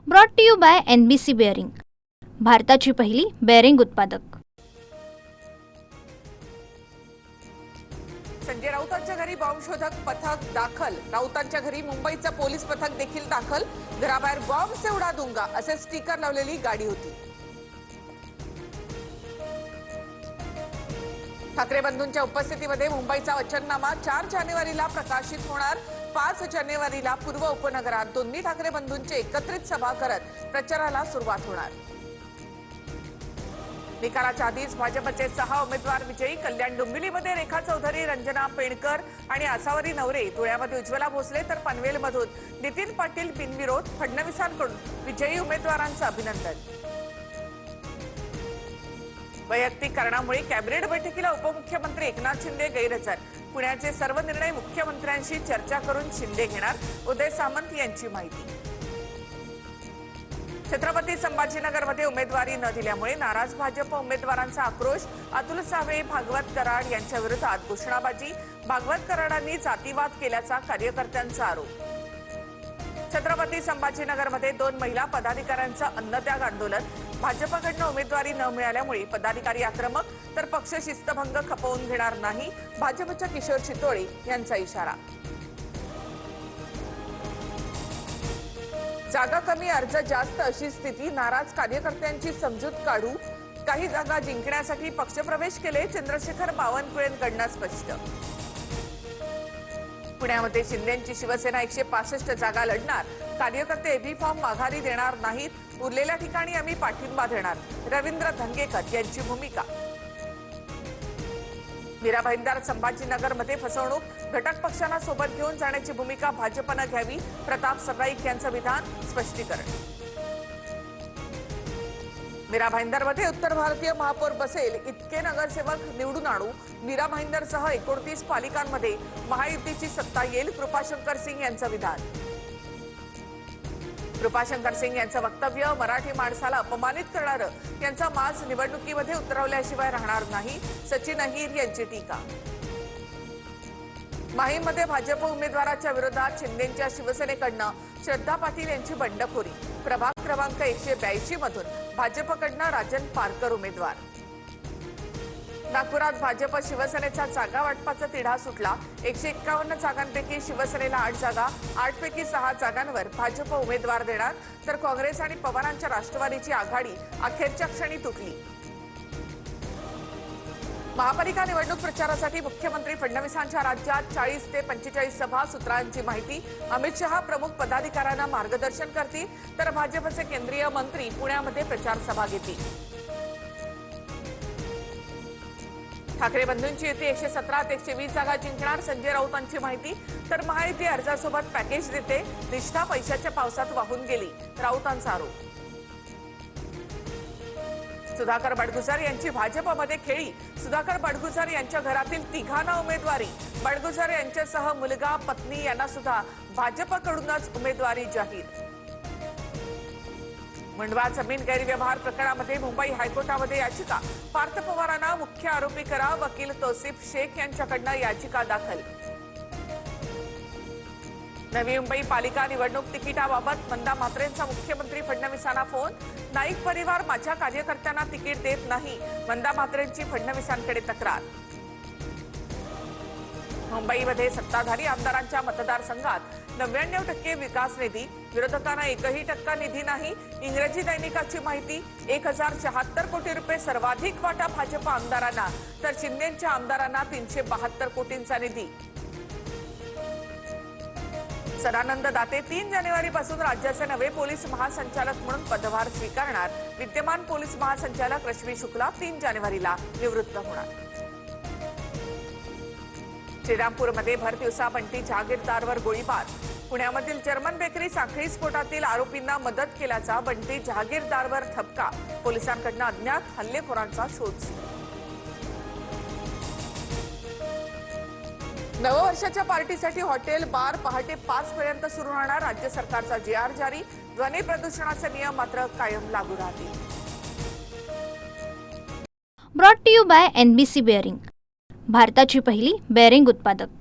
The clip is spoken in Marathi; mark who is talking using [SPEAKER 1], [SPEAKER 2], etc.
[SPEAKER 1] Brought to you by NBC bearing, भारताची पहिली बेअरिंग उत्पादक।
[SPEAKER 2] संजय राऊतांच्या घरी बॉम्बशोधक पथक दाखल। राऊतांच्या घरी मुंबईचं पोलीस पथक देखील दाखल। घराबाहेर बॉम्ब से उडा दूंगा असे स्टिकर लावलेली गाडी होती। ठाकरे बंधूंच्या उपस्थितीमध्ये मुंबईचा वचननामा 4 जानेवारीला प्रकाशित होणार। 5 जानेवारीला पूर्व उपनगरात दोन्ही ठाकरे बंधूंची एकत्रित सभा करत प्रचाराला सुरुवात होणार। निकालाच्या आधीच भाजपचे 6 उमेदवार विजयी। कल्याण डोंबिवलीमध्ये रेखा चौधरी, रंजना पेणकर आणि आसावरी नवरे, धुळ्यामध्ये उज्ज्वला भोसले तर पनवेलमधून नितीन पाटील बिनविरोध। फडणवीसांकडून विजयी उमेदवारांचं अभिनंदन। वैयक्तिक कारणामुळे कॅबिनेट बैठकीला उपमुख्यमंत्री एकनाथ शिंदे गैरहजर। पुण्याचे सर्व निर्णय मुख्यमंत्र्यांशी चर्चा करून शिंदे घेणार, उदय सामंत यांची माहिती। छत्रपती संभाजीनगरमध्ये उमेदवारी न दिल्यामुळे नाराज भाजप उमेदवारांचा आक्रोश। अतुल सावे, भागवत कराड यांच्या विरोधात घोषणाबाजी। भागवत कराडांनी जातीवाद केल्याचा कार्यकर्त्यांचा आरोप। छत्रपती संभाजीनगरमध्ये 2 महिला पदाधिकाऱ्यांचं अन्नत्याग आंदोलन। भाजपकडून उमेदवारी न मिळाल्यामुळे पदाधिकारी आक्रमक, तर पक्ष शिस्तभंग खपवून घेणार नाही, भाजपच्या किशोर चितोळे यांचा इशारा। जागा कमी अर्ज जास्त अशी स्थिती, नाराज कार्यकर्त्यांची समजूत काढू। काही जागा जिंकण्यासाठी पक्षप्रवेश केले, चंद्रशेखर बावनकुळेंकडून स्पष्ट। पुण्यामध्ये शिंदेंची शिवसेना 165 जागा लढणार। कार्यकर्ते एबी फॉर्म माघारी देणार नाहीत, उरलेल्या ठिकाणी आम्ही पाठिंबा देणार, रवींद्र धंगेकर यांची भूमिका। मीरा भाईंदर संभाजीनगरमध्ये फसवणूक, घटक पक्षांना सोबत घेऊन जाण्याची भूमिका भाजपनं घ्यावी, प्रताप सरनाईक यांचं विधान। स्पष्टीकरण। मीरा भाईंदरमध्ये उत्तर भारतीय महापौर बसेल इतके नगरसेवक निवडून आणू। मीरा भाईंदरसह 29 पालिकांमध्ये महायुतीची सत्ता येईल, कृपाशंकर सिंग यांचं विधान। कृपाशंकर सिंग यांचं वक्तव्य मराठी माणसाला अपमानित करणारं, यांचा माज निवडणुकीमध्ये उतरवल्याशिवाय राहणार नाही, सचिन अहिर यांची टीका। माहीममध्ये भाजप उमेदवाराच्या विरोधात शिंदेंच्या शिवसेनेकडनं श्रद्धा पाटील यांची बंडखोरी। प्रभाग क्रमांक 182 मधून भाजपकडनं राजन पारकर उमेदवार। नागपुरात भाजप शिवसेनेचा जागा वाटपाचा तिढा सुटला। 151 जागांपैकी शिवसेनेला 8 जागा, 8 पैकी 6 जागांवर भाजप उमेदवार देणार, तर काँग्रेस आणि पवारांच्या राष्ट्रवादीची आघाडी अखेरच्या क्षणी तुटली। महापालिका निवडणूक प्रचारासाठी मुख्यमंत्री फडणवीसांच्या राज्यात 40 ते 45 सभा। सूत्रांची माहिती, अमित शहा प्रमुख पदाधिकाऱ्यांना मार्गदर्शन करतील, तर भाजपचे केंद्रीय मंत्री पुण्यामध्ये प्रचार सभा घेतील। ठाकरे बंधूंची युती 117 ते 120 जागा जिंकणार। संजय राऊतांची माहिती, तर महायुती अर्जासोबत पॅकेज देते, निष्ठा पैशाच्या पावसात वाहून गेली, राऊतांचा आरोप। सुधाकर बडगुजर यांची भाजपमध्ये खेळी। सुधाकर बडगुजर यांच्या घरातील 3घांना उमेदवारी। बडगुजर यांच्यासह मुलगा, पत्नी यांना सुद्धा भाजपकडूनच उमेदवारी जाहीर। मुंडवा जमीन गैरव्यवहार प्रकरणामध्ये मुंबई हायकोर्टामध्ये याचिका। पार्थ पवारांना मुख्य आरोपी करा, वकील तौसिफ शेख यांच्याकडनं याचिका दाखल। नवी मुंबई पालिका निवडणूक तिकिटाबाबत मंदा म्हात्रेंचा मुख्यमंत्री फडणवीसांना फोन। नाईक परिवार माझ्या कार्यकर्त्यांना तिकीट देत नाही, मंदा म्हात्रेंची फडणवीसांकडे तक्रार। मुंबईमध्ये सत्ताधारी आमदारांच्या मतदारसंघात 99% विकास निधी, विरोधकांना 1% निधी नाही। इंग्रजी दैनिकाची माहिती, 1074 कोटी रुपये सर्वाधिक वाटा भाजप आमदारांना, तर शिंदेंच्या आमदारांना 372 कोटींचा निधी। सदानंद दाते 3 जानेवारीपासून राज्याचे नवे पोलीस महासंचालक म्हणून पदभार स्वीकारणार। विद्यमान पोलीस महासंचालक रश्मी शुक्ला 3 जानेवारीला निवृत्त होणार। श्रीरामपूरमध्ये भर दिवसा बंटी जहागीरदारवर गोळीबार। पुण्यामधील जर्मन बेकरी साखळी स्फोटातील आरोपींना मदत केल्याचा बंटी जहागीरदारवर ठपका। पोलिसांकडून अज्ञात हल्लेखोरांचा शोध सुरू। नववर्षाच्या पार्टीसाठी हॉटेल बार पहाटे 5 पर्यंत सुरू राहणार। राज्य सरकारचा GR जारी। ध्वनी प्रदूषणाचे नियम मात्र कायम लागू राहतील।
[SPEAKER 1] Brought to you by NBC bearing, भारताची पहिली बेअरिंग उत्पादक।